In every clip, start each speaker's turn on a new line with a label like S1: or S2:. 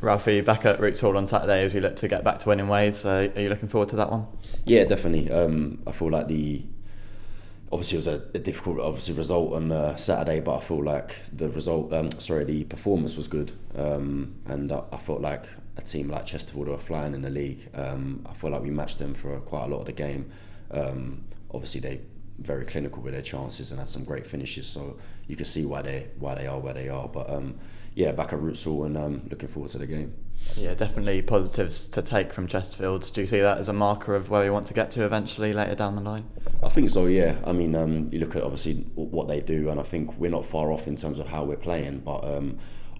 S1: Ralphie, back at Roots Hall on Saturday as we look to get back to winning ways. Are you looking forward to that one?
S2: Yeah, definitely. I feel like obviously it was a difficult result on Saturday, but I feel like the performance was good, and I felt like a team like Chesterfield were flying in the league. I feel like we matched them for quite a lot of the game. Obviously they very clinical with their chances and had some great finishes, so you can see why they are where they are. But yeah, back at Roots Hall and looking forward to the game.
S1: Yeah, definitely positives to take from Chesterfield. Do you see that as a marker of where we want to get to eventually later down the line?
S2: I think so, yeah. I mean, you look at obviously what they do, and I think we're not far off in terms of how we're playing, but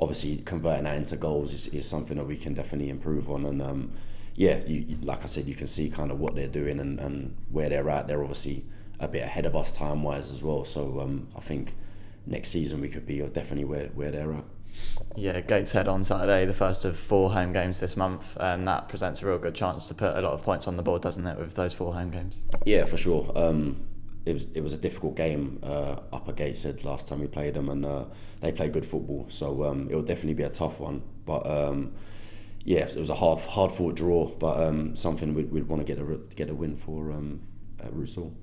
S2: obviously converting that into goals is something that we can definitely improve on. And yeah, like I said, you can see kind of what they're doing and where they're at. They're obviously a bit ahead of us time-wise as well, so I think next season we could be definitely where they're at.
S1: Yeah, Gateshead on Saturday, the first of 4 home games this month, and that presents a real good chance to put a lot of points on the board, doesn't it, with those 4 home games?
S2: Yeah, for sure. It was a difficult game up at Gateshead last time we played them, and they play good football, so it will definitely be a tough one. But yeah, it was a hard fought draw, but something we'd want to get a win for at Roots Hall.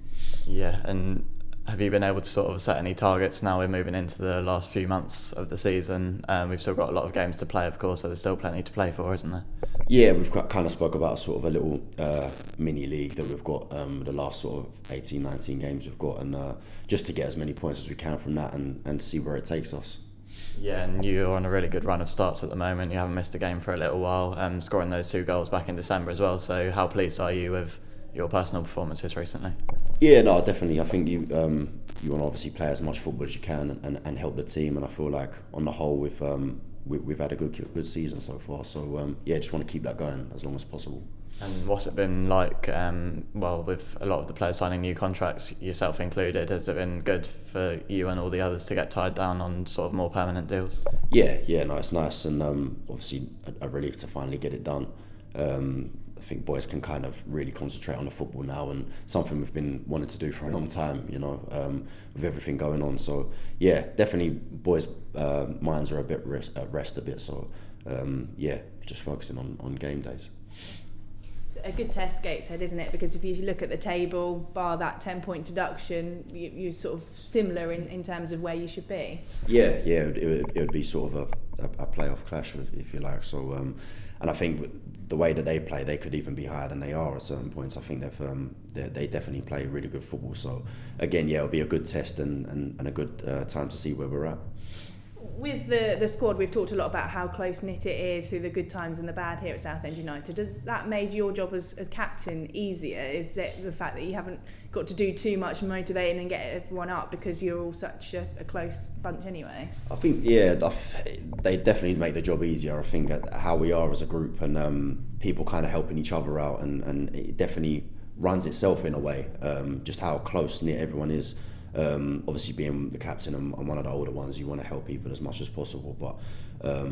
S1: Yeah, and have you been able to sort of set any targets now we're moving into the last few months of the season? We've still got a lot of games to play, of course, so there's still plenty to play for, isn't there?
S2: Yeah, we've kind of spoke about sort of a little mini league that we've got, the last sort of 18, 19 games we've got, and just to get as many points as we can from that and see where it takes us.
S1: Yeah, and you're on a really good run of starts at the moment. You haven't missed a game for a little while, scoring those 2 goals back in December as well. So how pleased are you with your personal performances recently?
S2: Yeah, no, definitely. I think you want to obviously play as much football as you can and help the team. And I feel like on the whole we've had a good season so far. So yeah, just want to keep that going as long as possible.
S1: And what's it been like? Well, with a lot of the players signing new contracts, yourself included, has it been good for you and all the others to get tied down on sort of more permanent deals?
S2: Yeah, no, it's nice, and obviously a relief to finally get it done. I think boys can kind of really concentrate on the football now, and something we've been wanting to do for a long time, with everything going on. So yeah, definitely boys' minds are a bit at rest a bit. So yeah, just focusing on game days.
S3: A good test, Gateshead, isn't it? Because if you look at the table, bar that 10-point deduction, you're sort of similar in terms of where you should be. Yeah,
S2: it would be sort of a playoff clash, if you like. So, and I think the way that they play, they could even be higher than they are at certain points. I think they definitely play really good football. So, again, yeah, it'll be a good test and a good time to see where we're at.
S3: With the squad, we've talked a lot about how close-knit it is, through the good times and the bad here at Southend United. Has that made your job as captain easier? Is it the fact that you haven't got to do too much motivating and get everyone up because you're all such a close bunch anyway?
S2: I think, yeah, they definitely make the job easier. I think at how we are as a group, and people kind of helping each other out, and it definitely runs itself in a way, just how close-knit everyone is. Obviously being the captain and one of the older ones, you want to help people as much as possible, but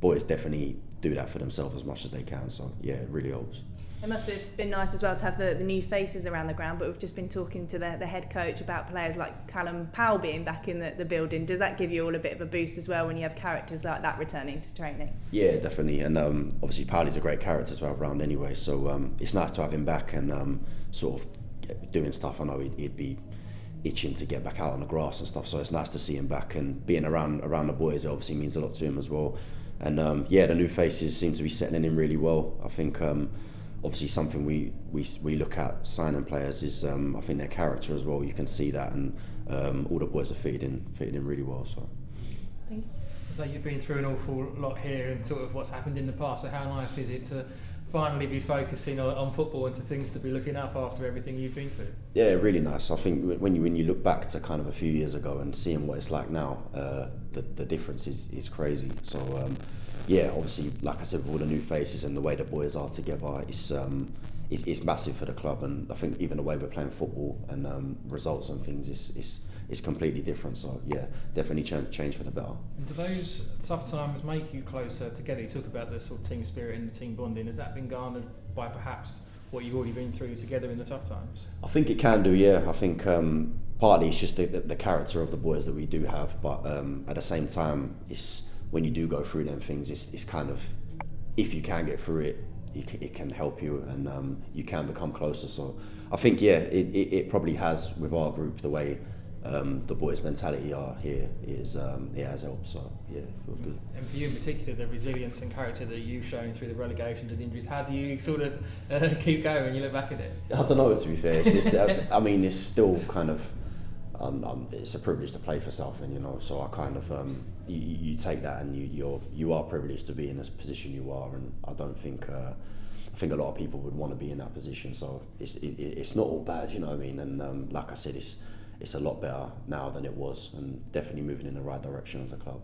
S2: boys definitely do that for themselves as much as they can, so yeah, it really helps.
S3: It must have been nice as well to have the new faces around the ground, but we've just been talking to the head coach about players like Callum Powell being back in the building. Does that give you all a bit of a boost as well when you have characters like that returning to training?
S2: Yeah, definitely, and obviously Powell's a great character to have around anyway, so it's nice to have him back and sort of doing stuff. I know he'd be itching to get back out on the grass and stuff, so it's nice to see him back, and being around the boys obviously means a lot to him as well. And yeah, the new faces seem to be settling in really well. I think obviously something we look at signing players is I think their character as well. You can see that, and all the boys are fitting in really well. So
S3: thank you.
S4: So you've been through an awful lot here and sort of what's happened in the past, so how nice is it to finally be focusing on football and to things to be looking up after everything you've been through? Yeah,
S2: really nice. I think when you look back to kind of a few years ago and seeing what it's like now, the difference is crazy. So yeah, obviously, like I said, with all the new faces and the way the boys are together, it's massive for the club. And I think even the way we're playing football and results and things is completely different. So yeah, definitely change for the better.
S4: And do those tough times make you closer together? You talk about the sort of team spirit and the team bonding. Has that been garnered by perhaps what you've already been through together in the tough times?
S2: I think it can do, yeah. I think partly it's just the character of the boys that we do have, but at the same time, it's when you do go through them things, it's kind of if you can get through it, it can help you, and you can become closer. So I think it probably has, with our group, the way the boys' mentality are here, it has helped. So yeah, it feels good.
S4: And for you in particular, the resilience and character that you've shown through the relegations and injuries, how do you sort of keep going when you look back at it?
S2: I don't know, to be fair. It's I mean, it's still kind of it's a privilege to play for Southend, you know. So I kind of you take that, and you are privileged to be in this position you are, and I don't think. I think a lot of people would want to be in that position, so it's not all bad, you know what I mean. And like I said, it's a lot better now than it was, and definitely moving in the right direction as a club.